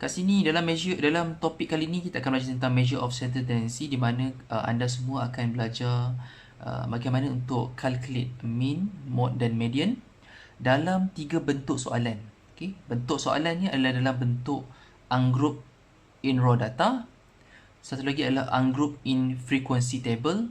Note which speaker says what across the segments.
Speaker 1: kat sini dalam topik kali ni kita akan belajar tentang measure of center tendency, di mana anda semua akan belajar bagaimana untuk calculate mean, mode dan median dalam 3 bentuk soalan. Okey, bentuk soalan ni adalah dalam bentuk ungroup in raw data, satu lagi adalah ungroup in frequency table,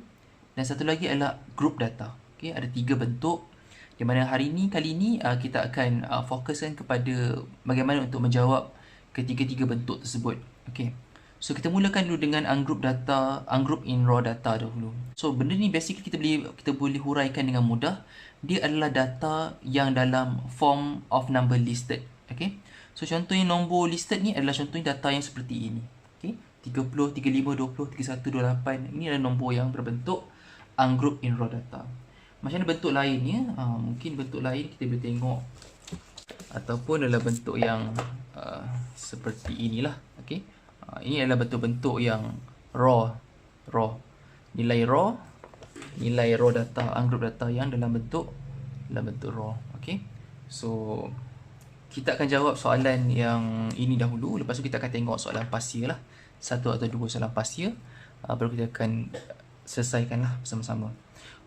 Speaker 1: dan satu lagi adalah group data. Okey, ada 3 bentuk di mana kali ni kita akan fokuskan kepada bagaimana untuk menjawab ketiga-tiga bentuk tersebut. Okey. So kita mulakan dulu dengan ungroup data, ungroup in raw data dahulu. So benda ni basically kita boleh huraikan dengan mudah. Dia adalah data yang dalam form of number listed. Okey. So contohnya nombor listed ni adalah contohnya data yang seperti ini. Okey. 30, 35, 20, 31, 28. Ini adalah nombor yang berbentuk ungroup in raw data. Macam mana bentuk lainnya? Mungkin bentuk lain kita boleh tengok ataupun dalam bentuk yang seperti inilah. Okey. Ini adalah bentuk-bentuk yang raw. Nilai raw data, ungroup data yang dalam bentuk raw. Okey. So kita akan jawab soalan yang ini dahulu, lepas tu kita akan tengok soalan pasir lah. Satu atau dua soalan pasir, baru kita akan selesaikanlah bersama-sama.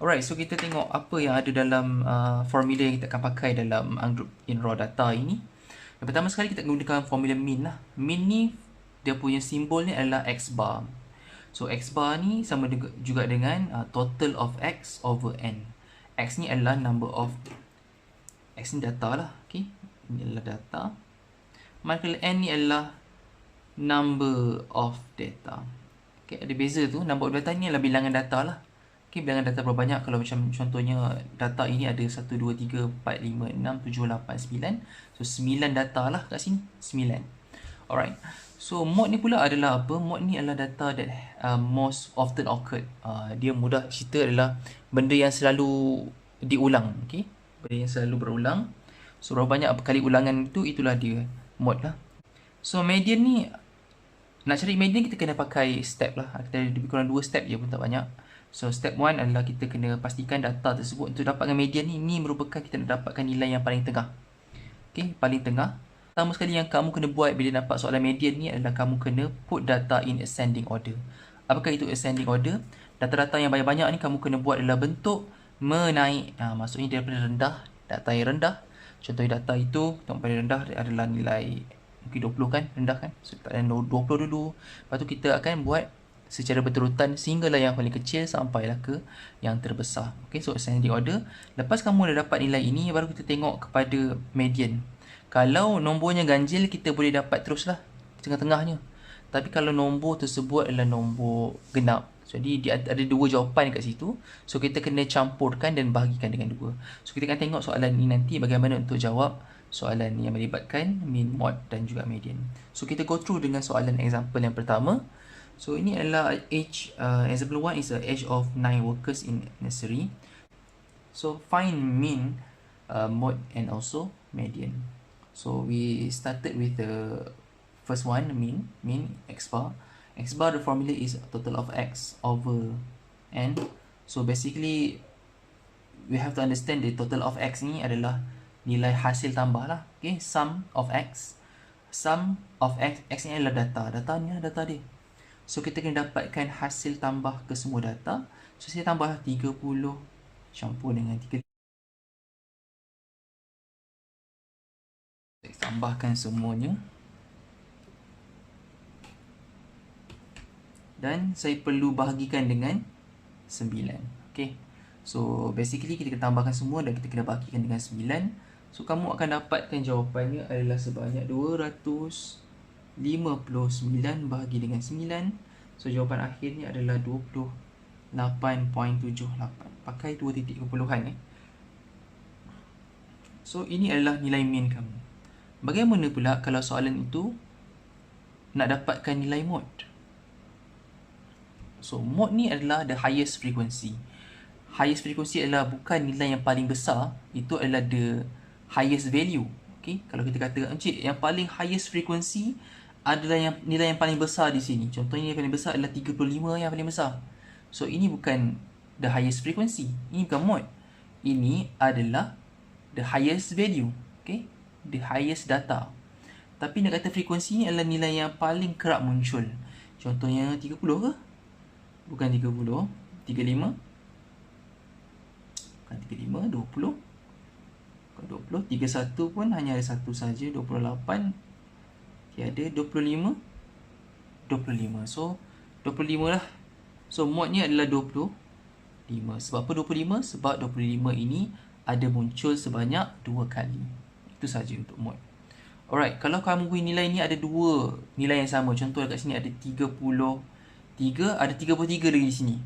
Speaker 1: Alright, so kita tengok apa yang ada dalam formula yang kita akan pakai dalam ungroup in raw data ini. Yang pertama sekali kita akan gunakan formula mean lah. Mean ni dia punya simbol ni adalah X bar. So X bar ni sama juga dengan total of X over N. X ni adalah number of, X ni data lah. Okay, ini adalah data. Manakala N ni adalah number of data. Okay, ada beza tu. Number of data ni adalah bilangan data lah. Okay, bilangan data berapa banyak. Kalau macam contohnya data ini ada 1, 2, 3, 4, 5, 6, 7, 8, 9. So 9 data lah kat sini. 9. Alright. So mode ni pula adalah apa? Mode ni adalah data that most often occurred. Dia mudah cerita adalah benda yang selalu diulang. Okay, benda yang selalu berulang. So berapa banyak kali ulangan itu, itulah dia mode lah. So median ni, nak cari median kita kena pakai step lah. Kita lebih kurang 2 step je pun tak banyak. So step 1 adalah kita kena pastikan data tersebut untuk dapatkan median ni, merupakan kita nak dapatkan nilai yang paling tengah. Okay, paling tengah. Pertama sekali yang kamu kena buat bila nampak soalan median ni adalah kamu kena put data in ascending order. Apakah itu ascending order? Data-data yang banyak-banyak ni kamu kena buat adalah bentuk menaik. Maksudnya daripada rendah, data yang rendah. Contohnya data itu yang paling rendah adalah nilai mungkin 20 kan, rendah kan. So kita 20 dulu. Lepas tu kita akan buat secara berterutan sehinggalah yang paling kecil sampailah ke yang terbesar. Okay, so ascending order. Lepas kamu dah dapat nilai ini, baru kita tengok kepada median. Kalau nombornya ganjil, kita boleh dapat teruslah tengah-tengahnya. Tapi kalau nombor tersebut adalah nombor genap, jadi dia ada 2 jawapan kat situ. So kita kena campurkan dan bahagikan dengan 2. So kita akan tengok soalan ini nanti bagaimana untuk jawab soalan yang melibatkan mean, mode dan juga median. So kita go through dengan soalan example yang pertama. So ini adalah age, example 1 is a age of 9 workers in nursery. So find mean, mode and also median. So we started with the first one, mean X bar. X bar, the formula is total of X over N. So basically we have to understand the total of X ni adalah nilai hasil tambah lah. Okay, sum of X. Sum of X, X ni adalah data. Data ni adalah data dia. So kita kena dapatkan hasil tambah ke semua data. So saya tambah 30 campur dengan 3. Saya tambahkan semuanya. Dan saya perlu bahagikan dengan 9. Okay. So basically kita kena tambahkan semua dan kita kena bahagikan dengan 9. So kamu akan dapatkan jawapannya adalah sebanyak 259 bahagi dengan 9. So jawapan akhirnya adalah 28.78. Pakai 2 titik kepuluhan. So ini adalah nilai mean kamu. Bagaimana pula kalau soalan itu nak dapatkan nilai mode? So mode ni adalah the highest frequency. Highest frequency adalah bukan nilai yang paling besar, itu adalah the highest value. Okay, kalau kita kata encik yang paling highest frequency adalah yang nilai yang paling besar di sini. Contohnya yang paling besar adalah 35 yang paling besar. So ini bukan the highest frequency. Ini bukan mode. Ini adalah the highest value. Okay, the highest data. Tapi nak kata frekuensi ni adalah nilai yang paling kerap muncul. Contohnya 30 ke? Bukan 30. 35. Bukan 35. 20. Bukan 20. 31 pun hanya ada satu saja. 28. Tiada. 25. 25. So 25 lah. So mod ni adalah 25. Sebab apa 25? Sebab 25 ini ada muncul sebanyak 2 kali. Itu saja untuk mod. Alright, kalau kamu punya nilai ni ada dua nilai yang sama. Contoh dekat sini ada 33, ada 33 lagi di sini.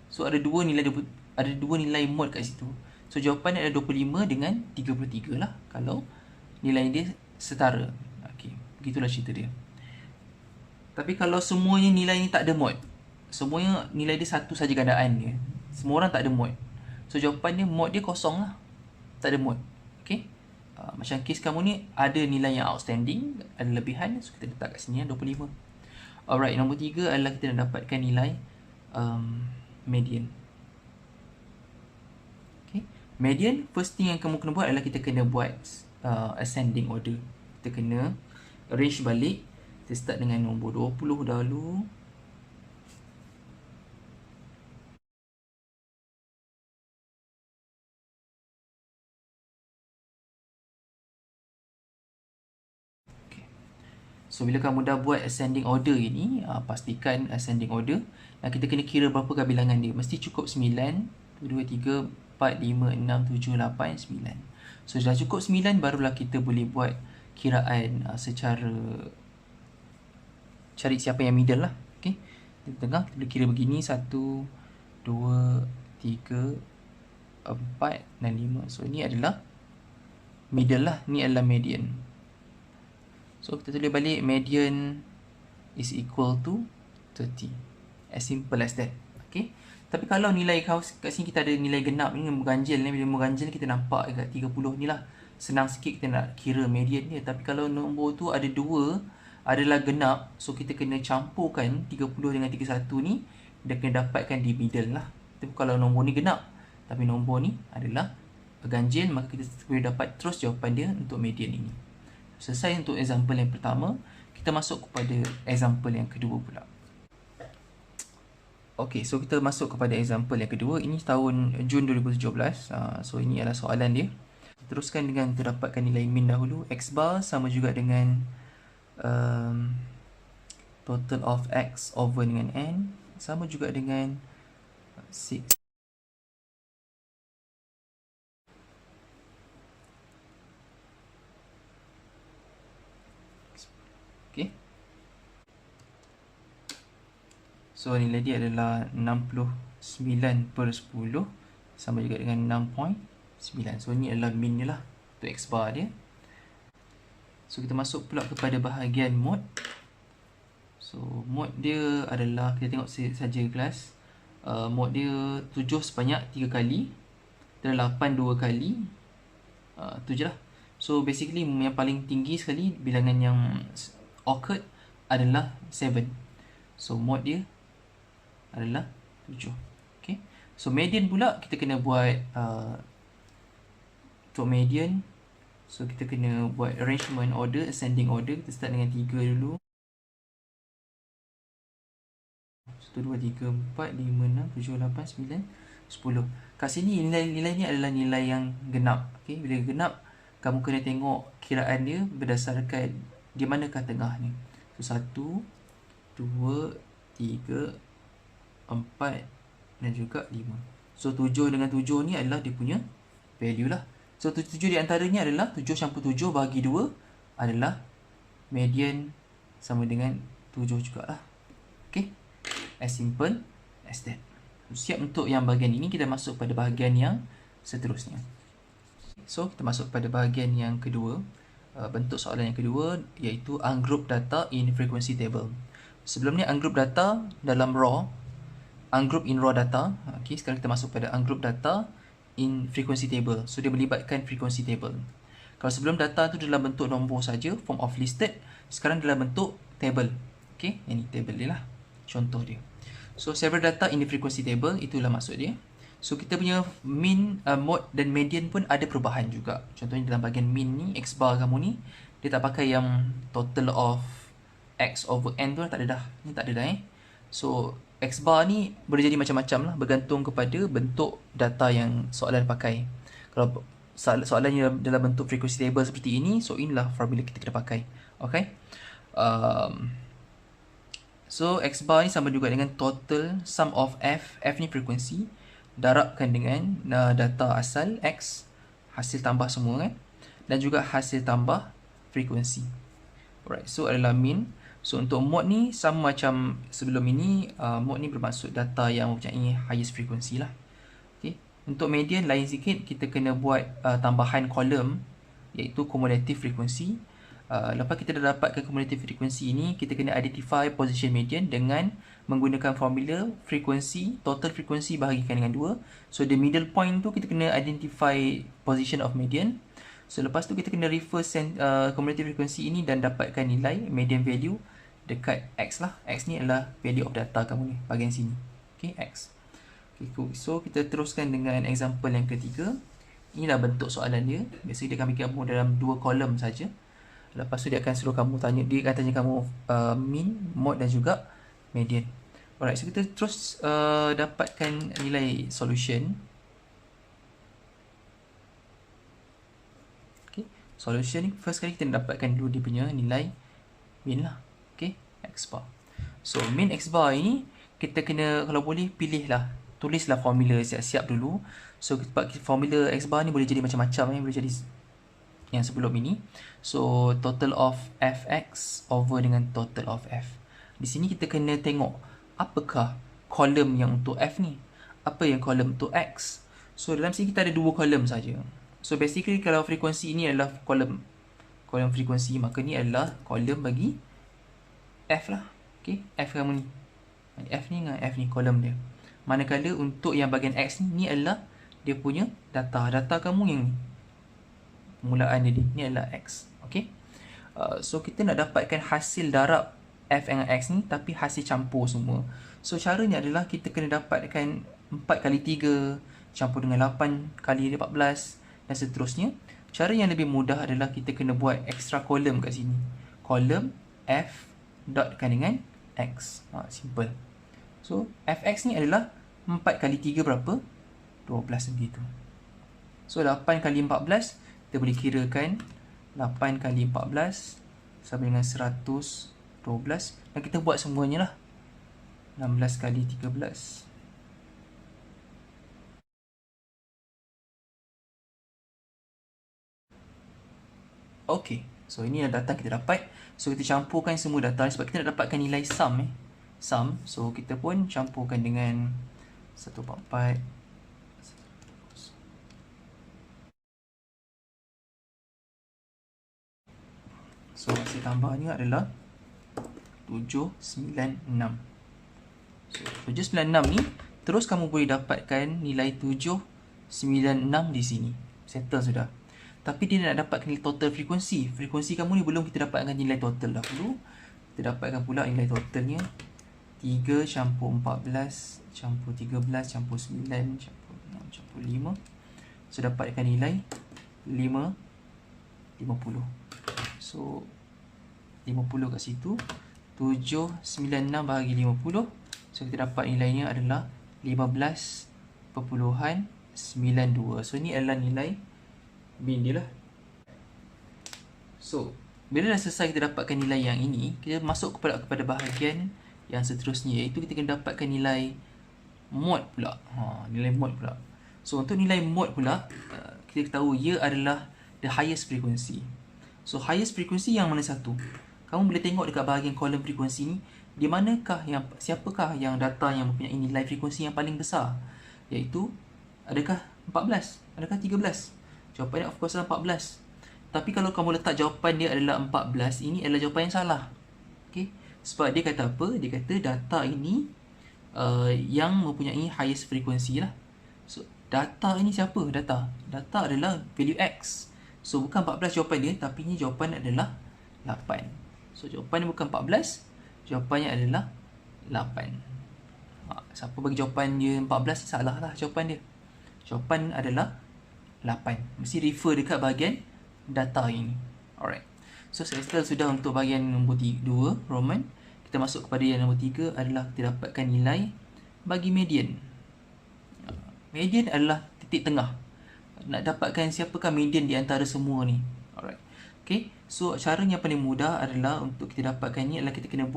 Speaker 1: So ada dua nilai mod kat situ. So jawapan ada 25 dengan 33 lah kalau nilai dia setara. Okey, begitulah cerita dia. Tapi kalau semuanya nilai ni tak ada mod, semuanya nilai dia satu saja gandaan dia, semua orang tak ada mod, so jawapan dia mod dia kosong lah, tak ada mod. Okey, macam kes kamu ni ada nilai yang outstanding, ada lebihan, so kita letak kat sini 25. Alright, nombor 3 adalah kita nak dapatkan nilai median. Okay, median, first thing yang kamu kena buat adalah kita kena buat ascending order. Kita kena arrange balik. Kita start dengan nombor 20 dahulu. So bila kamu dah buat ascending order ini, pastikan ascending order, dan kita kena kira berapa bilangan dia. Mesti cukup 9, 1, 2, 3, 4, 5, 6, 7, 8, 9. So dah cukup 9, barulah kita boleh buat kiraan secara cari siapa yang middle lah. Okay, di tengah kita boleh kira begini, 1, 2, 3, 4 dan 5. So ni adalah middle lah, ni adalah median. So kita tulis balik median is equal to 30. As simple as that. Okay. Tapi kalau nilai kau kat sini kita ada nilai genap ni mengganjil ni, bila mengganjil kita nampak dekat 30 ni lah. Senang sikit kita nak kira median dia. Tapi kalau nombor tu ada 2 adalah genap, so kita kena campurkan 30 dengan 31 ni, dia kena dapatkan di middle lah. Tapi kalau nombor ni genap tapi nombor ni adalah ganjil, maka kita boleh dapat terus jawapan dia untuk median ini. Selesai untuk example yang pertama, kita masuk kepada example yang kedua pula. Okay, so kita masuk kepada example yang kedua. Ini tahun Jun 2017. So ini adalah soalan dia. Teruskan dengan kita dapatkan nilai min dahulu. X bar sama juga dengan total of X over dengan N, sama juga dengan 6. Okay. So nilai dia adalah 69/10 sama juga dengan 6.9. So ni adalah min dia lah untuk X bar dia. So kita masuk pula kepada bahagian mod. So mod dia adalah, kita tengok saja kelas. Mod dia 7 sebanyak 3 kali, dan 8 2 kali. 7 lah. So basically yang paling tinggi sekali bilangan yang occurred adalah 7. So mod dia adalah 7. Okay. So median pula kita kena buat untuk median. So kita kena buat arrangement order, ascending order. Kita start dengan 3 dulu. 1, 2, 3, 4, 5, 6, 7, 8, 9, 10. Kat sini nilai-nilai ni adalah nilai yang genap. Okay. Bila genap, kamu kena tengok kiraan dia berdasarkan di manakah tengah ni. So 1, 2, 3, 4 dan juga 5. So 7 dengan 7 ni adalah dia punya value lah. So 7 di antaranya adalah 7/7 bagi 2 adalah median sama dengan 7 jugalah. Okay. As simple as that. Siap untuk yang bahagian ini, kita masuk pada bahagian yang seterusnya. So kita masuk pada bahagian yang kedua. Bentuk soalan yang kedua iaitu ungroup data in frequency table. Sebelum ni ungroup data dalam raw, ungroup in raw data. Okay, sekarang kita masuk pada ungroup data in frequency table. So dia melibatkan frequency table. Kalau sebelum data tu dalam bentuk nombor saja, form of listed, sekarang dalam bentuk table. Okay, ini table dia lah, contoh dia. So several data in the frequency table, itulah maksud dia. So kita punya min, mod dan median pun ada perubahan juga. Contohnya dalam bahagian min ni, X bar kamu ni, Dia tak pakai yang total of X over N tu lah, tak ada dah. Ni tak ada dah So, X bar ni boleh jadi macam-macam lah, bergantung kepada bentuk data yang soalan pakai. Kalau soalannya dalam bentuk frequency table seperti ini, so inilah formula kita kena pakai. Okay. So, X bar ni sama juga dengan total sum of F. F ni frekuensi, darabkan dengan data asal X, hasil tambah semua kan, dan juga hasil tambah frekuensi. Alright, so adalah mean. So untuk mode ni sama macam sebelum ini, mode ni bermaksud data yang mempunyai highest frequency lah. Okay. Untuk median lain sikit, kita kena buat tambahan kolom, iaitu cumulative frequency. Lepas kita dah dapatkan cumulative frequency ini, kita kena identify position median dengan menggunakan formula frequency, total frequency bahagikan dengan 2. So the middle point tu kita kena identify position of median. So lepas tu kita kena refer cumulative frequency ini dan dapatkan nilai median value dekat X lah. X ni adalah value of data kamu ni, bahagian sini. Okay, X. Okay, cool. So kita teruskan dengan example yang ketiga. Inilah bentuk soalan dia. Biasanya dia akan bagi kamu dalam 2 kolom saja. Lepas tu dia akan suruh kamu tanya, dia akan tanya kamu mean, mode dan juga median. Alright, so kita terus dapatkan nilai solution. Okay, solution ni first kali kita dapatkan dulu dia punya nilai mean lah. Okay, X bar. So mean X bar ini kita kena, kalau boleh pilih lah, tulislah formula siap-siap dulu. So formula X bar ni boleh jadi macam-macam, boleh jadi yang sebelum ini. So total of fx over dengan total of f. Di sini kita kena tengok apakah kolom yang untuk f ni, apa yang kolom untuk x. So dalam sini kita ada 2 kolom saja. So basically kalau frekuensi ini adalah kolom frekuensi, maka ni adalah kolom bagi f lah. Okay, f kamu ni, f ni dengan f ni kolom dia. Manakala untuk yang bahagian x ni adalah dia punya data kamu yang ni, permulaan dia ni adalah x. Okay. So kita nak dapatkan hasil darab f dengan x ni, tapi hasil campur semua. So caranya adalah kita kena dapatkan 4 kali 3 campur dengan 8 kali 14 dan seterusnya. Cara yang lebih mudah adalah kita kena buat extra kolom kat sini. Kolom f dotkan dengan x. Simple. So fx ni adalah 4 kali 3 berapa? 12 begitu. So 8 kali 14 kita boleh kirakan 8 kali 14 sama dengan 112. Dan kita buat semuanya lah. 16 kali 13. Okay. So ini adalah data kita dapat. So kita campurkan semua data sebab kita nak dapatkan nilai sum. Sum. So kita pun campurkan dengan 144. So hasil tambahnya adalah 796. So 796 ni terus kamu boleh dapatkan nilai 796 di sini. Settle sudah. Tapi dia nak dapatkan nilai total frekuensi. Frekuensi kamu ni belum kita dapatkan nilai total dahulu. Kita dapatkan pula nilai totalnya 3 campur 14 campur 13 campur 9 campur 6 campur 5. So dapatkan nilai 50. So 50 kat situ, 796 bahagi 50. So kita dapat nilainya adalah 15.92. So ni adalah nilai mean dia lah. So bila dah selesai kita dapatkan nilai yang ini, kita masuk kepada bahagian yang seterusnya, iaitu kita kena dapatkan nilai mode pula. Nilai mode pula. So untuk nilai mode pula, kita tahu ia adalah the highest frequency. So highest frequency yang mana satu? Kamu boleh tengok dekat bahagian kolom frekuensi ni, di manakah siapakah yang data yang mempunyai nilai frekuensi yang paling besar? Iaitu adakah 14? Adakah 13? Jawapannya of course adalah 14. Tapi kalau kamu letak jawapan dia adalah 14, ini adalah jawapan yang salah. Okay? Sebab dia kata apa? Dia kata data ini yang mempunyai highest frequency lah. So data ini siapa? Data adalah value X. So bukan 14 jawapan dia, tapi ni jawapan adalah 8. So jawapan dia bukan 14, jawapannya adalah 8. Siapa bagi jawapan dia 14, salah lah jawapan dia. Jawapan adalah 8. Mesti refer dekat bahagian data ini. Alright. So settle sudah untuk bahagian nombor 2 Roman. Kita masuk kepada yang nombor 3 adalah kita dapatkan nilai bagi median. Median adalah titik tengah. Nak dapatkan siapakah median di antara semua ni. Alright. Okay. So cara yang paling mudah adalah untuk kita dapatkan ni adalah kita kena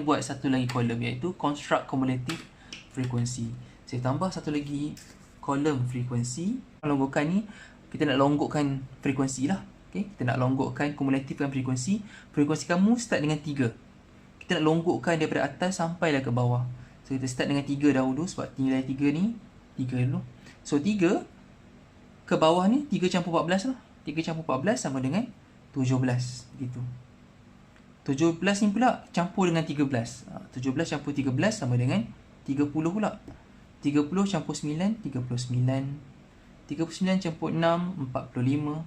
Speaker 1: buat satu lagi kolom, iaitu construct cumulative frequency. Saya tambah satu lagi kolom frequency. Longgokkan ni, kita nak longgokkan frekuensi lah. Okay? Kita nak longgokkan cumulative frekuensi. Frekuensi kamu start dengan 3. Kita nak longgokkan daripada atas sampailah ke bawah. So kita start dengan 3 dahulu sebab nilai 3 ni 3 dulu. So 3 ke bawah ni 3 campur 14 lah. 3 campur 14 sama dengan 17 gitu. 17 ni pula campur dengan 13. 17 campur 13 sama dengan 30 pula. 30 campur 9, 39. 39 campur 6, 45.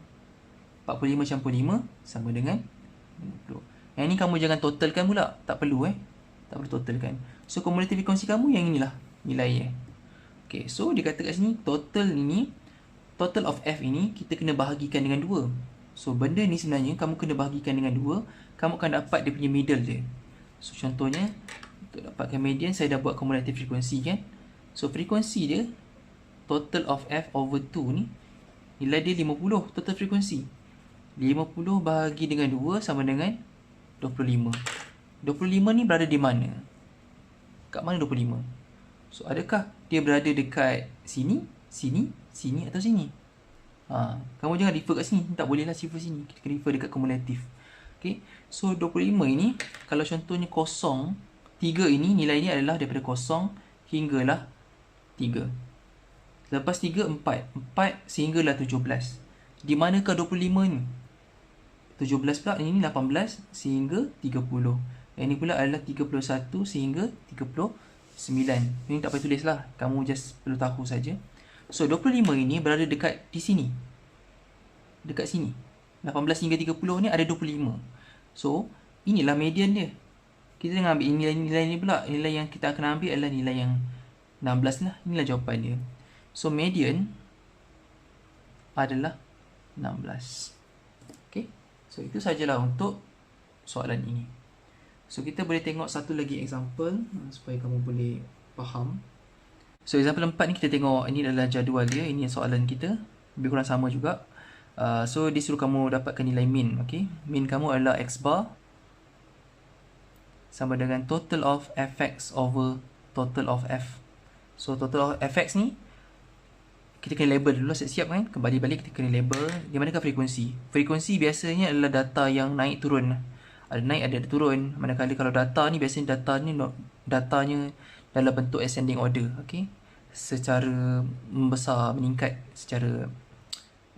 Speaker 1: 45 campur 5 sama dengan 50. Yang ni kamu jangan totalkan pula. Tak perlu Tak perlu totalkan. So cumulative frequency kamu yang inilah nilai Okay, so dia kata kat sini total of F ini kita kena bahagikan dengan 2. So benda ni sebenarnya kamu kena bahagikan dengan 2, kamu akan dapat dia punya middle dia. So contohnya untuk dapatkan median saya dah buat cumulative frequency kan. So frekuensi dia total of F over 2 ni nilai dia 50 total frekuensi. 50 bahagi dengan 2 sama dengan 25. 25 ni berada di mana? Kat mana 25? So adakah dia berada dekat sini, sini, sini atau sini? Kamu jangan refer kat sini. Tak boleh lah refer sini. Kita refer dekat cumulative. Okay. So 25 ini kalau contohnya 0, 3 ini nilai ni adalah daripada 0 hinggalah 3. Lepas 3, 4 sehinggalah 17. Di manakah 25 ni? 17 pula, ini 18 sehingga 30. Yang ni pula adalah 31 sehingga 39. Ini tak payah tulis lah, kamu just perlu tahu saja. So 25 ini berada dekat di sini. Dekat sini. 18 hingga 30 ni ada 25. So inilah median dia. Kita jangan ambil nilai-nilai ni pula. Nilai yang kita akan ambil adalah nilai yang 16 lah. Inilah jawapan dia. So median adalah 16. Okay. So itu sajalah untuk soalan ini. So kita boleh tengok satu lagi example supaya kamu boleh faham. So example 4 ni kita tengok, ini adalah jadual dia. Ini soalan kita. Lebih kurang sama juga. So dia suruh kamu dapatkan nilai min. Okay. Min kamu adalah X bar sama dengan total of Fx over total of F. So total of Fx ni kita kena label dulu, siap-siap kan. Kembali balik kita kena label. Di manakah frekuensi? Frekuensi biasanya adalah data yang naik turun. Ada naik ada turun. Manakala kalau data ni biasanya datanya dalam bentuk ascending order. Okay. Secara membesar, meningkat secara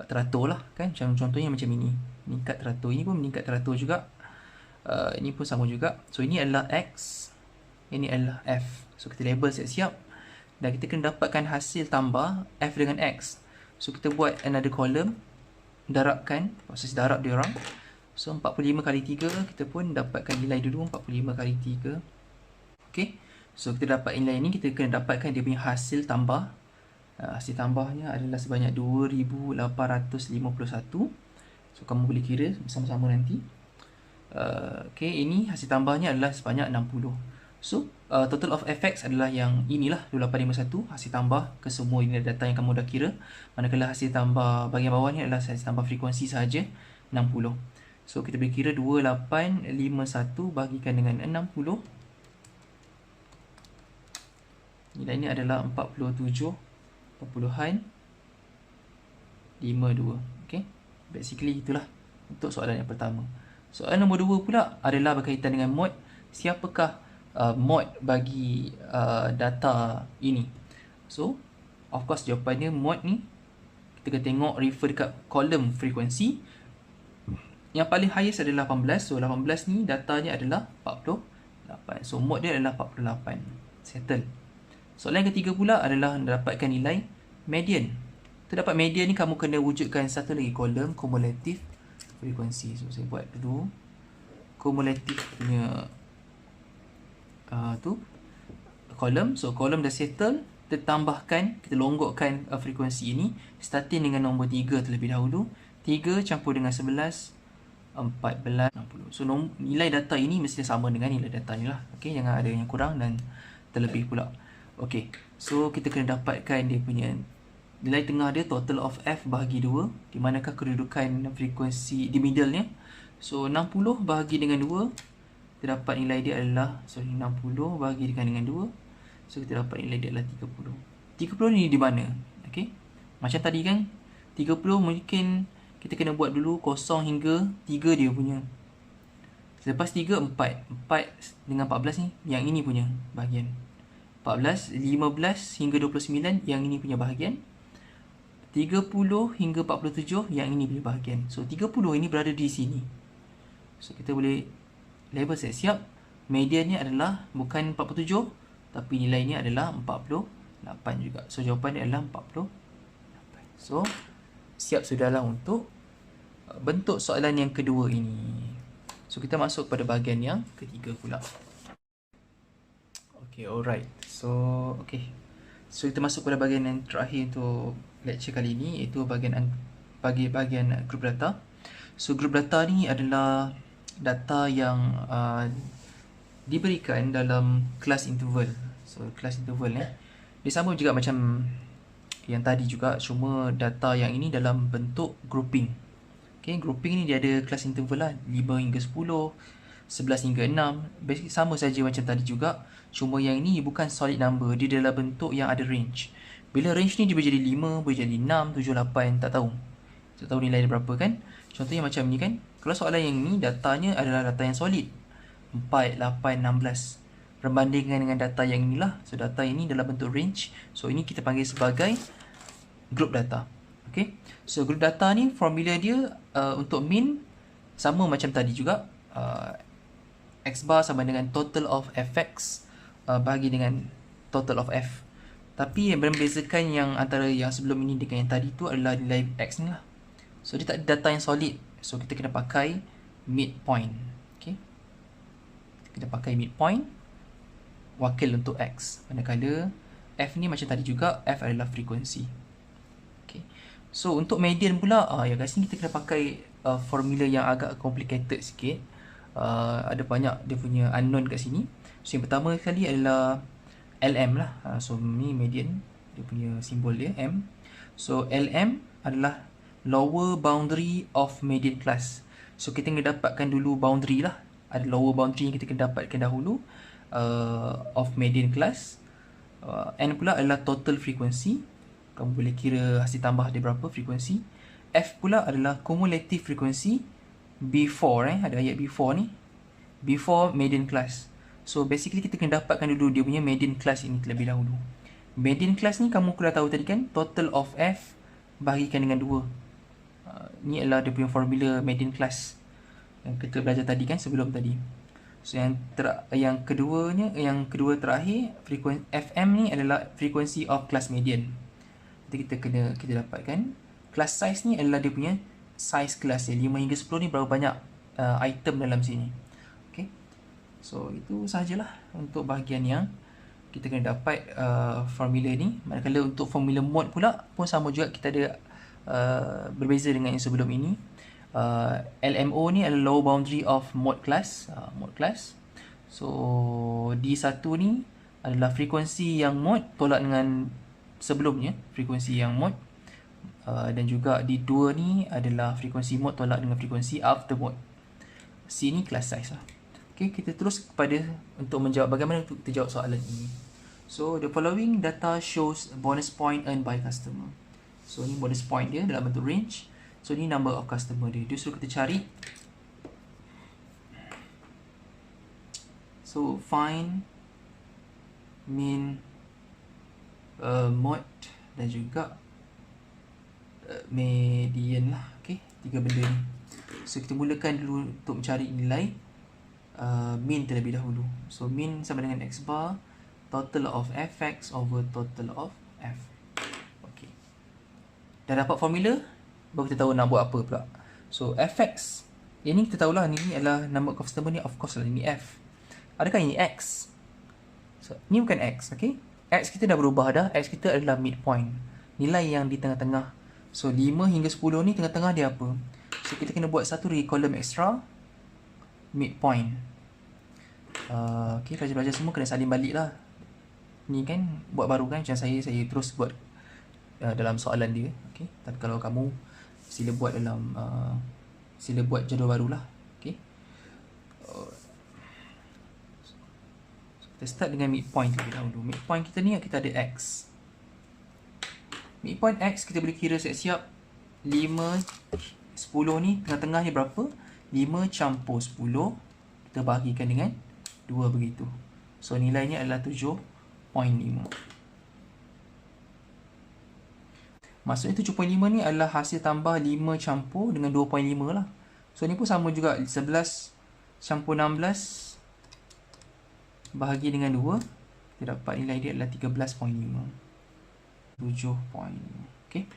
Speaker 1: teratur lah kan. Contohnya macam ini. Meningkat teratur. Ini pun meningkat teratur juga. Ini pun sama juga. So ini adalah X. Ini adalah F. So kita label siap-siap. Dan kita kena dapatkan hasil tambah F dengan X. So kita buat another column. Darabkan. Proses darab dia orang. So 45 kali 3. Kita pun dapatkan nilai dulu. 45 kali 3. Okay. So kita dapat nilai ni. Kita kena dapatkan dia punya hasil tambah. Hasil tambahnya adalah sebanyak 2851. So kamu boleh kira bersama-sama nanti. Okay. Ini hasil tambahnya adalah sebanyak 60. So, total of Fx adalah yang inilah 2851, hasil tambah ke semua ini data yang kamu dah kira. Manakala hasil tambah bahagian bawah ni adalah hasil tambah frekuensi sahaja 60. So, kita boleh kira 2851 bahagikan dengan 60. Nilai ini adalah 47.52. Okay. Basically itulah untuk soalan yang pertama. Soalan nombor 2 pula adalah berkaitan dengan mod. Siapakah mod bagi data ini? So, of course jawapannya mod ni kita kena tengok refer dekat kolom frekuensi. Yang paling highest adalah 18. So 18 ni datanya adalah 48. So mod dia adalah 48. Settle. Soalan yang ketiga pula adalah mendapatkan nilai median. Untuk dapat median ni kamu kena wujudkan satu lagi kolom cumulative frekuensi. So saya buat dulu cumulative punya kolom. So kolom dah settle. Kita tambahkan, kita longgokkan frekuensi ini starting dengan nombor 3 terlebih dahulu. 3 campur dengan 11, 14, 60. So nilai data ini mesti sama dengan nilai data ni lah. Okay, jangan ada yang kurang dan terlebih pula. Okay, so kita kena dapatkan dia punya nilai tengah dia, total of F bahagi 2. Di manakah kedudukan frekuensi di middle nya. So 60 bahagi dengan 2, kita dapat nilai dia adalah 60 bahagi dengan 2. So kita dapat nilai dia adalah 30. 30 ni di mana? Okay, macam tadi kan, 30 mungkin kita kena buat dulu 0 hingga 3 dia punya. Selepas 3, 4 dengan 14 ni, yang ini punya bahagian. 14, 15 hingga 29, yang ini punya bahagian. 30 hingga 47, yang ini punya bahagian. So 30 ini berada di sini. So kita boleh label siap-siap. Mediannya adalah bukan 47, tapi nilainya adalah 48 juga. So jawapan dia adalah 48. So siap sudahlah untuk bentuk soalan yang kedua ini. So kita masuk pada bahagian yang ketiga pula. Okay, alright. So kita masuk pada bahagian yang terakhir untuk lecture kali ini, iaitu bahagian group data. So group data ni adalah data yang diberikan dalam class interval. So class interval ni dia sama juga macam yang tadi juga, cuma data yang ini dalam bentuk grouping. Okay, grouping ni dia ada kelas interval lah, 5 hingga 10, 11 hingga 6. Basically sama saja macam tadi juga, cuma yang ini bukan solid number, dia dalam bentuk yang ada range. Bila range ni dia boleh jadi 5, boleh jadi 6, 7, 8, tak tahu. Tak tahu nilai dia berapa kan. Contohnya macam ni kan, kalau soalan yang ni datanya adalah data yang solid, 4, 8, 16. Berbandingkan dengan data yang inilah. So data ini dalam bentuk range. So ini kita panggil sebagai group data. Okay, so group data ni formula dia untuk mean sama macam tadi juga. X bar sama dengan total of fx bahagi dengan total of f. Tapi yang membezakan yang antara yang sebelum ini dengan yang tadi tu adalah nilai x ni lah. So dia tak ada data yang solid. So kita kena pakai midpoint. Okay, kita pakai midpoint wakil untuk x. Manakala f ni macam tadi juga, f adalah frekuensi. Okay, so untuk median pula, ya guys, ni kita kena pakai formula yang agak complicated sikit. Ada banyak dia punya unknown kat sini. So yang pertama sekali adalah LM lah. So ni median, dia punya simbol dia M. So LM adalah lower boundary of median class. So kita kena dapatkan dulu boundary lah. Ada lower boundary yang kita kena dapatkan dahulu of median class. N pula adalah total frequency. Kamu boleh kira hasil tambah dia berapa frekuensi. F pula adalah cumulative frequency before, ada ayat before ni, before median class. So basically kita kena dapatkan dulu dia punya median class ini terlebih dahulu. Median class ni kamu dah tahu tadi kan, total of F bahagikan dengan 2. Ni adalah dia punya formula median class yang kita belajar tadi kan, sebelum tadi. So yang kedua terakhir, frekuensi FM ni adalah frequency of class median. Jadi kita dapatkan class size ni adalah dia punya size kelas dia. 5 hingga 10 ni berapa banyak item dalam sini. Okay, so itu sahajalah untuk bahagian yang kita kena dapat formula ni. Manakala untuk formula mode pula pun sama juga, kita ada berbeza dengan yang sebelum ini. LMO ni adalah lower boundary of mode class. So D1 ni adalah frekuensi yang mode tolak dengan sebelumnya, frekuensi yang mode. Dan juga D2 ni adalah frekuensi mode tolak dengan frekuensi after mode. C ni class size lah. Okay, kita terus kepada untuk menjawab bagaimana untuk kita jawab soalan ini. So the following data shows bonus point earned by customer. So ni bonus point dia dalam bentuk range. So ni number of customer dia. Dia suruh kita cari. So find mean, mode dan juga median lah. Okay, tiga benda ni. So kita mulakan dulu untuk mencari nilai mean terlebih dahulu. So mean sama dengan x bar total of fx over total of f. Okay, dah dapat formula, baru kita tahu nak buat apa pula. So fx, yang ni kita tahulah, ni adalah number of customer ni, of course lah ini f. Adakah ini x? So ni bukan x. Okay, x kita dah berubah dah. X kita adalah midpoint, nilai yang di tengah-tengah. So 5 hingga 10 ni tengah-tengah dia apa? So kita kena buat satu lagi kolom extra, midpoint. Okay, pelajar-pelajar semua kena salin balik lah. Ni kan buat baru kan, macam saya terus buat dalam soalan dia. Okay, tapi kalau kamu sila buat dalam sila buat jadual barulah. Okay, kita start dengan midpoint terlebih dahulu. Midpoint kita ni kita ada X. Midpoint X kita boleh kira siap-siap. 5, 10 ni tengah-tengah ni berapa? 5 campur 10 kita bahagikan dengan 2 begitu. So nilainya adalah 7.5. Maksudnya 7.5 ni adalah hasil tambah 5 campur dengan 2.5 lah. So ni pun sama juga, 11 campur 16 bahagi dengan 2, kita dapat nilai dia adalah 13.5. 7.5. Okay.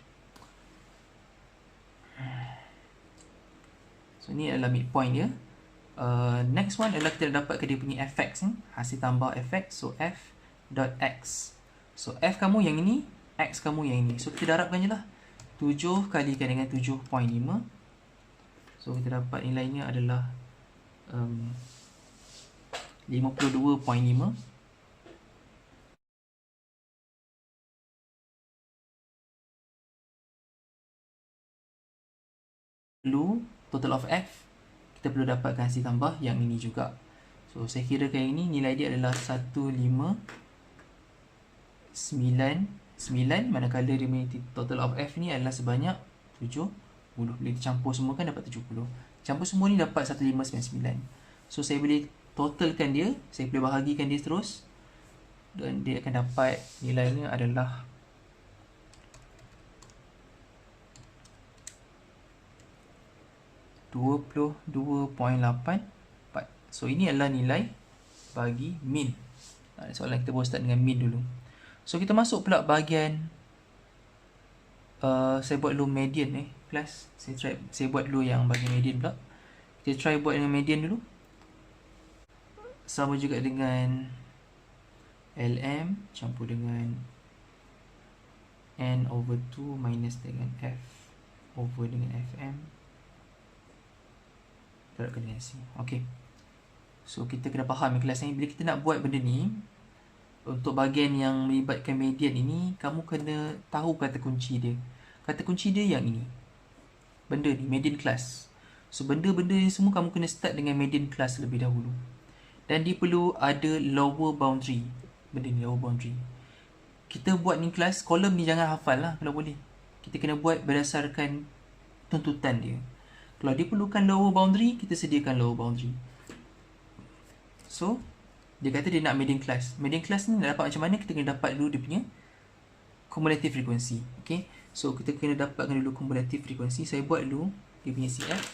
Speaker 1: So ni adalah midpoint dia. Next one adalah kita dapatkan dia punya fx ni, hasil tambah fx. So f dot x. So f kamu yang ini, x kamu yang ini. So kita darabkan je lah. 7 kalikan dengan 7.5. So kita dapat nilainya adalah 52.5. Perlu total of f, kita perlu dapatkan hasil tambah yang ini juga. So saya kirakan yang ini nilai dia adalah 1599, manakala dia punya total of f ni adalah sebanyak 70. Bila dicampur semua kan dapat 70. Campur semua ni dapat 1599. So saya boleh totalkan dia, saya boleh bahagikan dia terus, dan dia akan dapat nilainya adalah 22.84. So ini adalah nilai bagi min. Soalan kita boleh start dengan min dulu. So kita masuk pula bahagian saya buat dulu median plus. Saya buat dulu yang bahagian median pula. Kita try buat dengan median dulu. Sama juga dengan LM campur dengan N over 2 minus dengan F over dengan FM. Darabkan dengan C. Okay. So kita kena faham kelas ni, bila kita nak buat benda ni, untuk bahagian yang melibatkan median ini, kamu kena tahu kata kunci dia. Kata kunci dia yang ini. Benda ni, median class. So benda-benda ni semua kamu kena start dengan median class lebih dahulu. Dan dia perlu ada lower boundary. Benda ni lower boundary. Kita buat ni kelas, kolom ni jangan hafal lah kalau boleh. Kita kena buat berdasarkan tuntutan dia. Kalau dia perlukan lower boundary, kita sediakan lower boundary. So, dia kata dia nak median class. Median class ni nak dapat macam mana? Kita kena dapat dulu dia punya cumulative frequency. Okay. So, kita kena dapatkan dulu cumulative frequency. Saya buat dulu dia punya CF.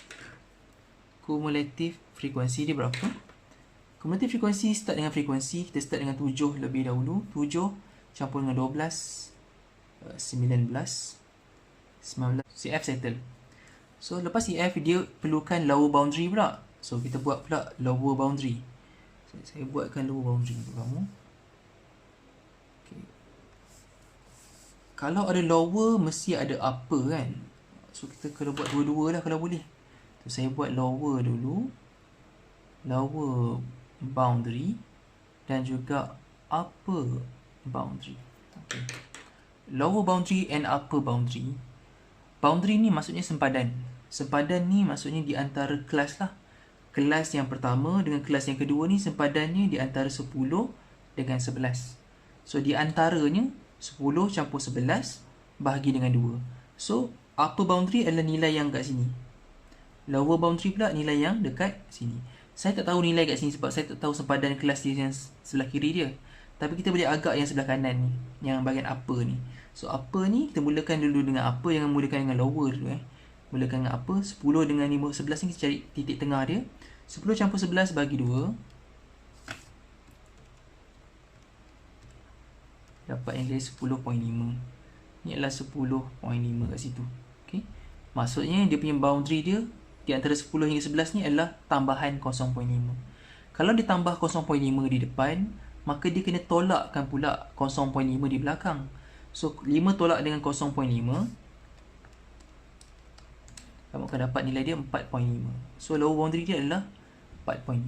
Speaker 1: Cumulative frequency dia berapa? Cumulative frequency start dengan frequency. Kita start dengan 7 lebih dahulu. 7 campur dengan 12. 19. CF settle. So, lepas CF, dia perlukan lower boundary pula. So, kita buat pula lower boundary. So, saya buatkan lower boundary untuk kamu. Okay. Kalau ada lower, mesti ada upper kan. So, kita kena buat dua-dua lah kalau boleh. So, saya buat lower dulu. Lower boundary. Dan juga upper boundary. Okay. Lower boundary and upper boundary. Boundary ni maksudnya sempadan. Sempadan ni maksudnya di antara kelas lah. Kelas yang pertama dengan kelas yang kedua ni sempadannya di antara 10 dengan 11. So di antaranya 10 campur 11 bahagi dengan 2. So upper boundary adalah nilai yang kat sini. Lower boundary pula nilai yang dekat sini. Saya tak tahu nilai kat sini sebab saya tak tahu sempadan kelas dia yang sebelah kiri dia. Tapi kita boleh agak yang sebelah kanan ni, yang bahagian upper ni. So upper ni kita mulakan dulu dengan upper, jangan mulakan dengan lower dulu Mulakan dengan upper. 10 dengan 5, 11 ni kita cari titik tengah dia. 10 campur 11 bagi 2. Dapat yang nilai 10.5. Ni adalah 10.5 kat situ. Okay. Maksudnya dia punya boundary dia di antara 10 hingga 11 ni adalah tambahan 0.5. Kalau dia tambah 0.5 di depan, maka dia kena tolakkan pula 0.5 di belakang. So 5 tolak dengan 0.5, kamu akan dapat nilai dia 4.5. So lower boundary dia adalah 4.5.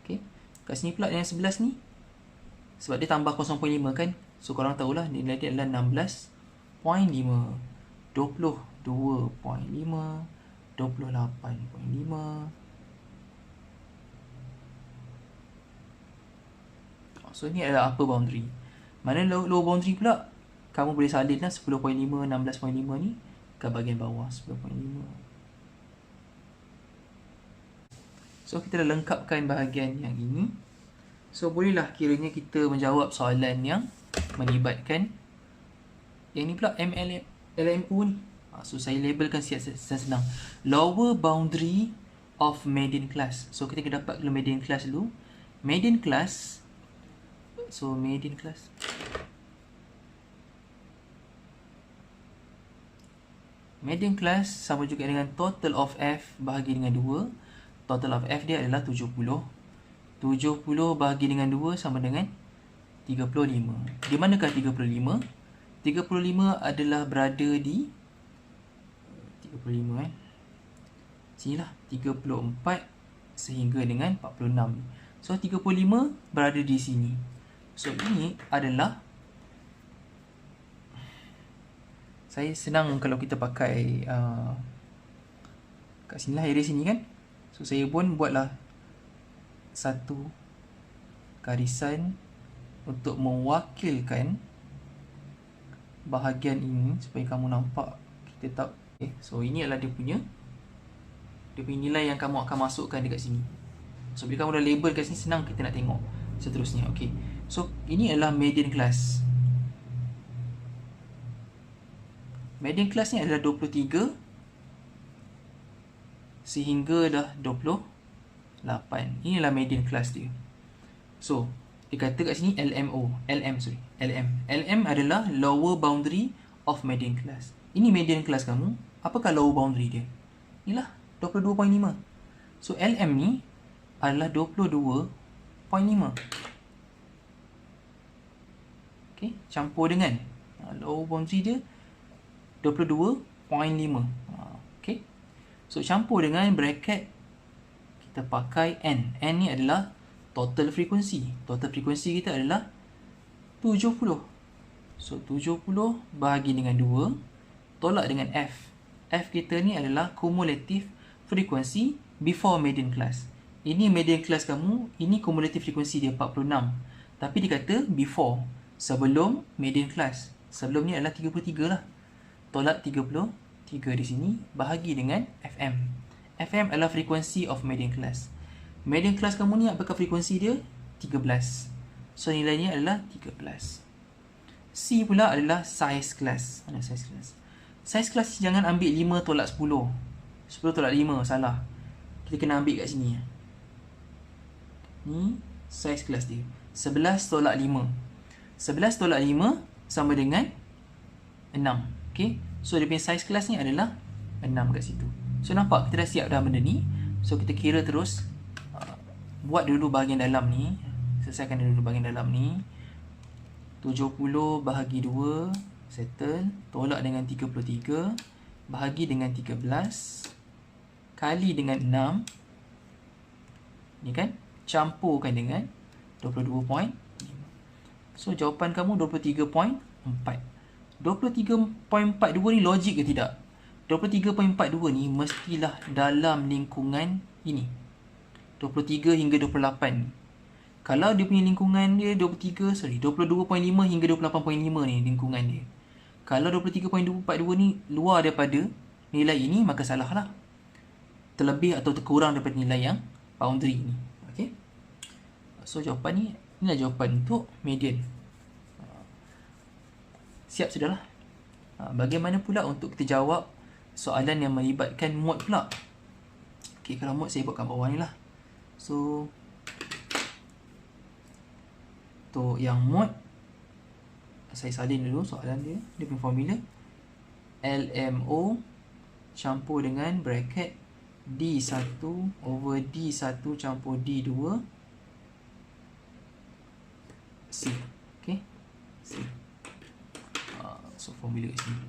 Speaker 1: Okay. Kat sini pula yang 11 ni, sebab dia tambah 0.5 kan, so korang tahulah nilai dia adalah 16.5, 22.5, 28.5. So ni adalah upper boundary. Mana lower boundary pula, kamu boleh salin lah 10.5, 16.5 ni ke bahagian bawah 10.5. So kita dah lengkapkan bahagian yang ini. So bolehlah kiranya kita menjawab soalan yang melibatkan yang ni pula LMO ni. So saya labelkan siap senang. Lower boundary of median class. So kita kena dapat dulu median class dulu. Median class. So median class. Median class sama juga dengan total of F bahagi dengan 2. Total of F dia adalah 70. 70 bahagi dengan 2 sama dengan 35. Di manakah 35? 35 adalah berada di 35 sinilah 34 sehingga dengan 46. So 35 berada di sini. So ini adalah, saya senang kalau kita pakai kat sinilah area sini kan. So saya pun buatlah satu garisan untuk mewakilkan bahagian ini supaya kamu nampak, kita tahu. Okay. So ini adalah dia punya nilai yang kamu akan masukkan dekat sini. So bila kamu dah label kat sini, senang kita nak tengok seterusnya. Okay. So ini adalah median class. Median class ni adalah 23 sehingga dah 28. Inilah median class dia. So dia kata kat sini LM adalah lower boundary of median class. Ini median class kamu. Apakah lower boundary dia? Inilah 22.5. So LM ni adalah 22.5. Okay, campur dengan lower boundary dia 22.5. Okay. So campur dengan bracket, kita pakai N. N ni adalah total frequency. Total frequency kita adalah 70. So 70 bahagi dengan 2 tolak dengan F. F kita ni adalah cumulative frequency before median class. Ini median class kamu, ini cumulative frequency dia 46. Tapi dia kata before, sebelum median class. Sebelum ni adalah 33 lah. Tolak 33 di sini bahagi dengan FM. FM adalah frequency of median class. Median class kamu ni apakah frekuensi dia? 13. So nilainya adalah 13. C pula adalah size class. Mana size class? Size class jangan ambil 5 tolak 10. 10 tolak 5, salah. Kita kena ambil kat sini. Ni size class dia. 11 tolak 5. 11 tolak 5 sama dengan 6. Okay. So dia punya size class ni adalah 6 kat situ. So nampak kita dah siap dah benda ni. So kita kira terus. Buat dulu bahagian dalam ni. Selesaikan dulu bahagian dalam ni. 70 bahagi 2. Settle. Tolak dengan 33. Bahagi dengan 13. Kali dengan 6. Ni kan. Campurkan dengan 22.5. So jawapan kamu 23.4. 23.42 ni logik ke tidak? 23.42 ni mestilah dalam lingkungan ini. 23 hingga 28. Kalau dia punya lingkungan dia 22.5 hingga 28.5 ni lingkungan dia. Kalau 23.42 ni luar daripada nilai ini, maka salah lah. Terlebih atau terkurang daripada nilai yang boundary ni. Okay. So jawapan ni, inilah jawapan untuk median. Siap sudahlah. Bagaimana pula untuk kita jawab soalan yang melibatkan mode pula? Okay, kalau mode saya buat kat bawah ni lah. So untuk yang mode, saya salin dulu soalan dia. Dia punya formula LMO campur dengan bracket D1 over D1 campur D2 C. Okay, C. So formula kat sini.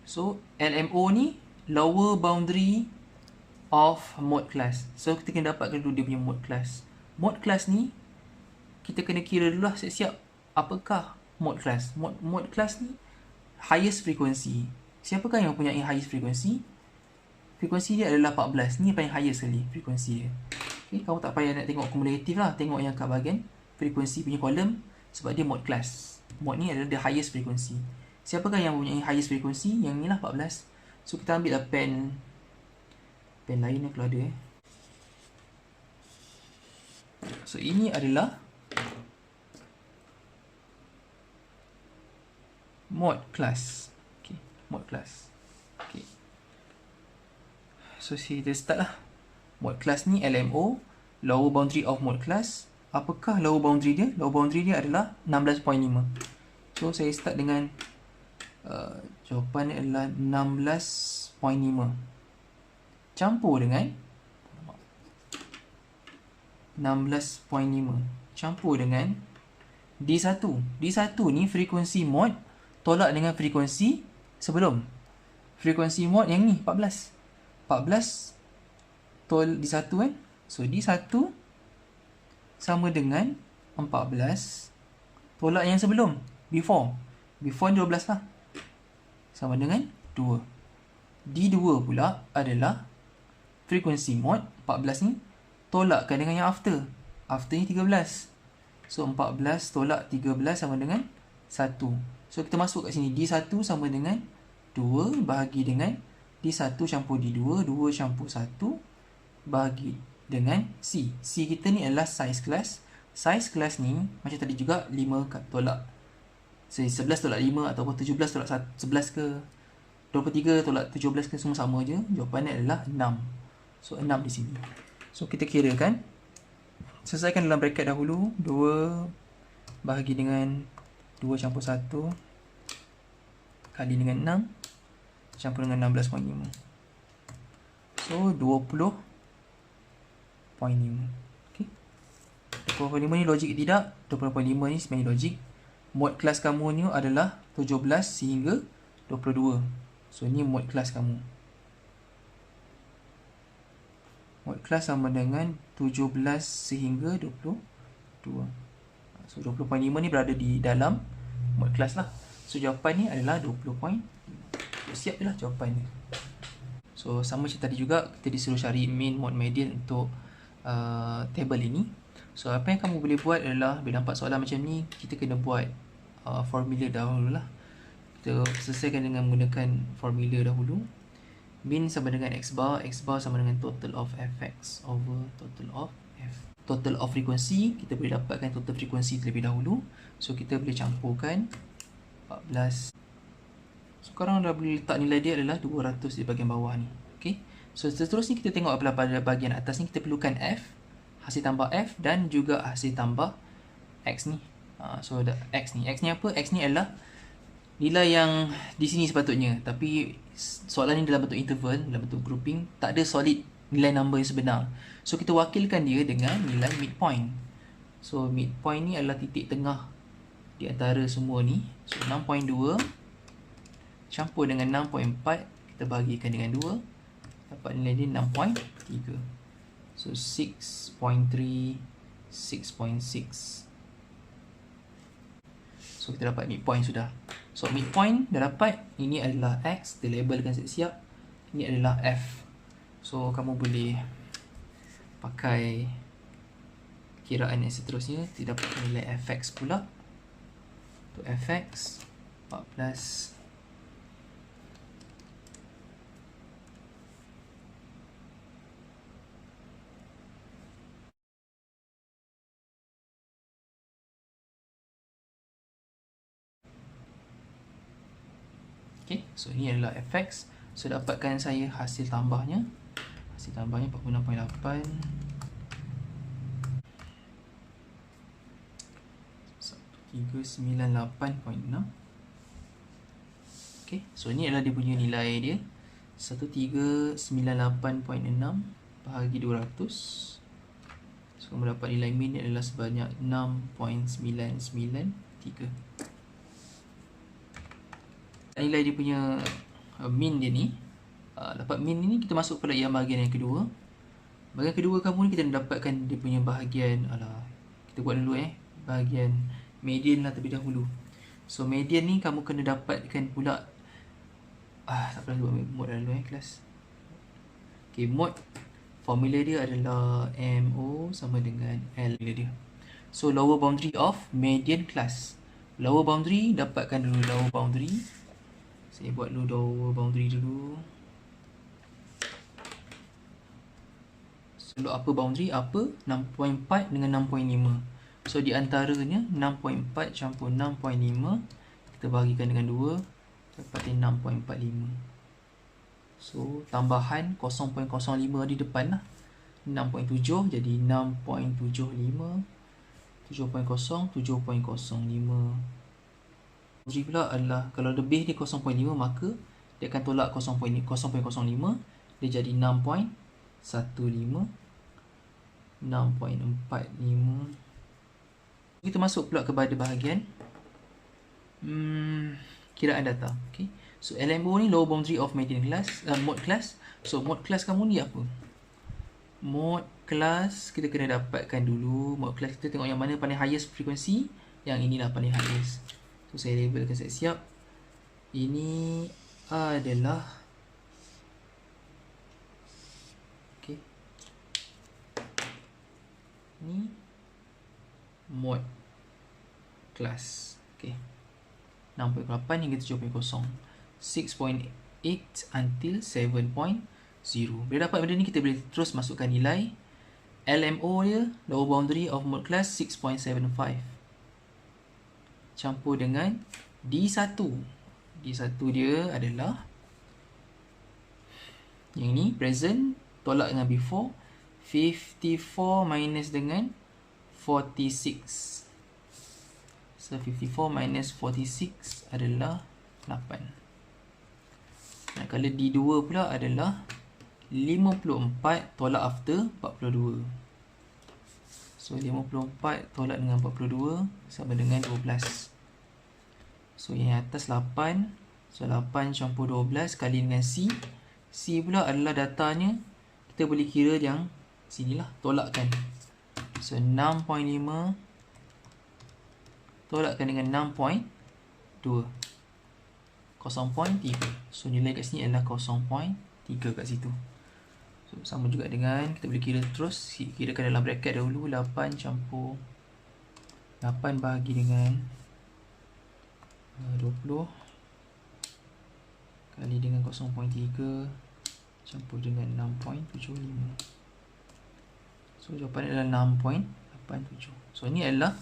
Speaker 1: So LMO ni lower boundary of mode class. So kita kena dapatkan dulu dia punya mode class. Mode class ni kita kena kira dulu lah siap-siap apakah mode class. Mode class ni highest frequency. Siapakah yang punya highest frequency? Frekuensi dia adalah 14. Ni paling highest sekali frekuensi dia. Okay, kamu tak payah nak tengok kumulatif lah. Tengok yang kat bahagian frekuensi punya kolom sebab dia mode class. Mode ni adalah the highest frequency. Siapakah yang punya highest frequency? Yang ni lah 14. So kita ambil lah pen lain kalau ada So ini adalah mode class. Okay, mode class. Okay. So kita start lah. Mode class ni LMO, lower boundary of mode class. Apakah lower boundary dia? Lower boundary dia adalah 16.5. So saya start dengan jawapan adalah 16.5 campur dengan 16.5 campur dengan D1. D1 ni frekuensi mode tolak dengan frekuensi sebelum. Frekuensi mode yang ni 14 D1 kan. So D1 sama dengan 14 tolak yang sebelum, before ni 12 lah, sama dengan 2. D2 pula adalah frekuensi mode 14 ni tolakkan dengan yang after ni 13. So 14 tolak 13 sama dengan 1. So kita masuk kat sini D1 sama dengan 2 bahagi dengan D1 campur D2, 2 campur 1 bahagi dengan C. C kita ni adalah size class. Size class ni macam tadi juga 5 tolak 11 tolak 5 ataupun 17 tolak 11 ke 23 tolak 17 ke, semua sama je. Jawapannya adalah 6. So 6 di sini. So kita kirakan, selesaikan dalam bracket dahulu. 2 bahagi dengan 2 campur 1 kali dengan 6 campur dengan 16.5. So 20.5. Okay. 20.5 ni logik ke tidak? 20.5 ni sebenarnya logik. Mode class kamu ni adalah 17 sehingga 22. So ni mode class kamu. Mode class sama dengan 17 sehingga 22. So 20.5 ni berada di dalam mode class lah. So jawapan ni adalah 20.5. So, siap je lah jawapan ni. So sama macam tadi juga, kita disuruh cari mean, mode, median untuk table ini. So apa yang kamu boleh buat adalah, bila nampak soalan macam ni, kita kena buat formula dahulu lah. Kita selesaikan dengan menggunakan formula dahulu. Mean sama dengan x bar sama dengan total of fx over total of f. Total of frequency, kita boleh dapatkan total frequency terlebih dahulu. So kita boleh campurkan 14. Sekarang dah boleh letak nilai dia adalah 200 di bahagian bawah ni. Okay. So seterusnya kita tengok pada bahagian atas ni, kita perlukan f, hasil tambah f dan juga hasil tambah x ni. So x ni apa? X ni adalah nilai yang di sini sepatutnya, tapi soalan ni dalam bentuk interval, dalam bentuk grouping, tak ada solid nilai number yang sebenar. So kita wakilkan dia dengan nilai midpoint. So midpoint ni adalah titik tengah di antara semua ni. So 6.2 campur dengan 6.4, kita bahagikan dengan 2, dapat nilai dia 6.3. So 6.3, 6.6. So kita dapat midpoint sudah. So midpoint dah dapat. Ini adalah X, kita labelkan siap-siap. Ini adalah F. So kamu boleh pakai kiraan yang seterusnya. Kita dapat nilai Fx pula. Untuk Fx 14. Okay, so ini adalah fx. So dapatkan saya hasil tambahnya. Hasil tambahnya 46.8. 1398.6. Okay, so ini adalah dia punya nilai dia. 1398.6 bahagi 200. So kamu dapat nilai min adalah sebanyak 6.993. Nilai dia punya min dia ni Dapat min ni kita masuk pula yang bahagian yang kedua. Bahagian kedua kamu ni kita nak dapatkan dia punya bahagian, kita buat dulu bahagian median lah terlebih dahulu. So median ni kamu kena dapatkan pula, tak pernah buat mod dulu kelas. Okay, mod formula dia adalah MO sama dengan L dia. So lower boundary of median class. Lower boundary, dapatkan dulu lower boundary. Saya buat dulu lower boundary dulu. So upper boundary apa? 6.4 dengan 6.5. So di antaranya 6.4 campur 6.5 kita bahagikan dengan 2, dapatkan 6.45. So tambahan 0.05 di depan lah, 6.7 jadi 6.75, 7.0, 7.05. Boundary pula adalah kalau lebih dia 0.5 maka dia akan tolak 0.05, dia jadi 6.15, 6.45. Kita masuk pula kepada bahagian kiraan data. Okay. So LMO ni lower boundary of median class, mode class. So mode class kamu ni apa? Mode class kita kena dapatkan dulu. Mode class kita tengok yang mana paling highest frequency. Yang inilah paling highest. So saya labelkan siap-siap. Ini adalah ni mode class. 6.8 hingga 7.0, 6.8 until 7.0. Bila dapat benda ni kita boleh terus masukkan nilai. LMO dia lower boundary of mode class 6.75 campur dengan D1. D1 dia adalah yang ni present tolak dengan before. 54 minus dengan 46. So 54 minus 46 adalah 8. Dan kalau D2 pula adalah 54 tolak after 42. So 54 tolak dengan 42 sama dengan 12. So yang atas 8. So 8 campur 12 kali dengan C. C pula adalah datanya, kita boleh kira yang sinilah, tolakkan. So 6.5 tolakkan dengan 6.2, 0.3. So nilai kat sini adalah 0.3 kat situ. So sama juga dengan kita boleh kira terus, kirakan dalam bracket dahulu. 8 campur 8 bahagi dengan 20 kali dengan 0.3 campur dengan 6.75. So jawapan adalah 6.87. So ini adalah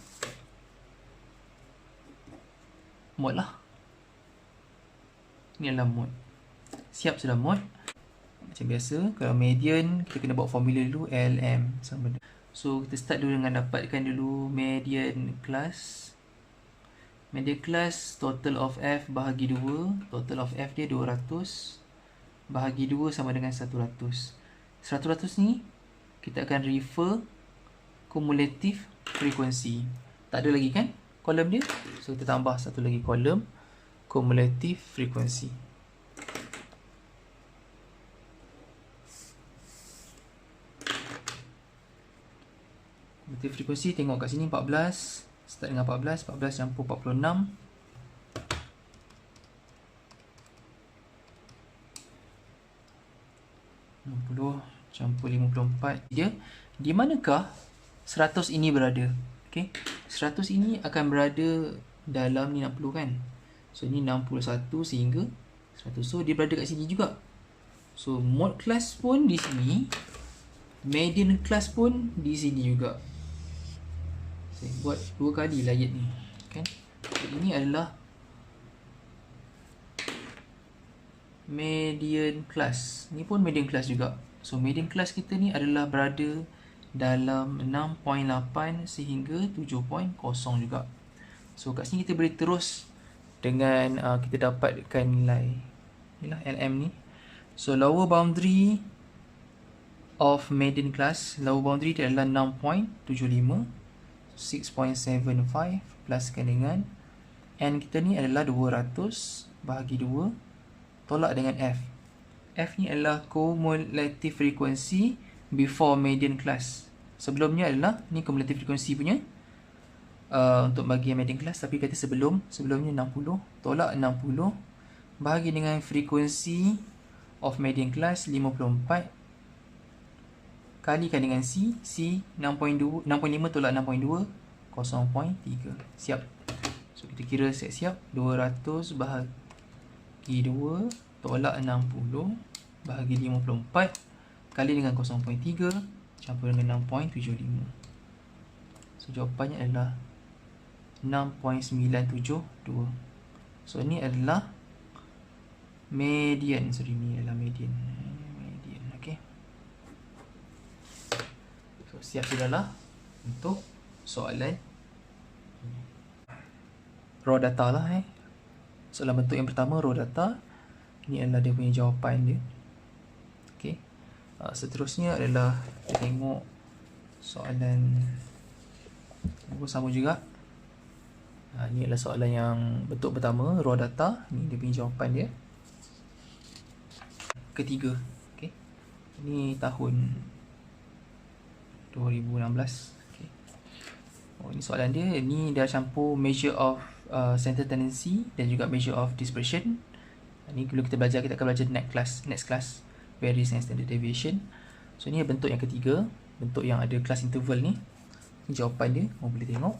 Speaker 1: mod lah. Ini adalah mod. Siap sudah mod. Macam biasa, kalau median kita kena buat formula dulu, LM sama. So kita start dulu dengan dapatkan dulu median class. Median class total of F bahagi 2. Total of F dia 200 bahagi 2 sama dengan 100. 100 ni kita akan refer cumulative frequency. Tak ada lagi kan kolom dia? So kita tambah satu lagi kolom, cumulative frequency. Cumulative frequency tengok kat sini 14. Start dengan 14. 14 campur 46. Campur 54. Dia di manakah 100 ini berada? Okey. 100 ini akan berada dalam ni 60 kan. So ni 61 sehingga 100. So dia berada kat sini juga. So mode class pun di sini, median class pun di sini juga. Saya buat dua kali lah ayat ni kan. So, ini adalah median class. Ni pun median class juga. So median class kita ni adalah berada dalam 6.8 sehingga 7.0 juga. So kat sini kita boleh terus dengan kita dapatkan nilai inilah LM ni. So lower boundary of median class, lower boundary dia adalah 6.75, 6.75 pluskan dengan N kita ni adalah 200 bahagi 2 tolak dengan F. F ni adalah cumulative frequency before median class. Sebelumnya adalah ni cumulative frequency punya untuk bagi median class, tapi kata sebelumnya 60, tolak 60 bahagi dengan frequency of median class 54 kalikan dengan C 6.5 tolak 6.2 0.3. Siap. So kita kira siap-siap 200 bahagi 2 tolak 60 bahagi 54 kali dengan 0.3 campur dengan 6.75. So jawapannya adalah 6.972. So ni adalah median. Ni adalah median. Okey. So siap sudahlah untuk soalan raw data lah. Soalan bentuk yang pertama raw data. Ini adalah dia punya jawapan dia. Okey. Seterusnya adalah kita tengok soalan sama juga. Ini adalah soalan yang bentuk pertama, raw data. Ini dia punya jawapan dia. Ketiga. Okey. Ini tahun 2016. Okey. Ini soalan dia. Ini dah campur measure of center tendency dan juga measure of dispersion. Ini dulu kita akan belajar next class variance and standard deviation. So ini bentuk yang ketiga, bentuk yang ada class interval ni. Ini jawapan dia, boleh tengok.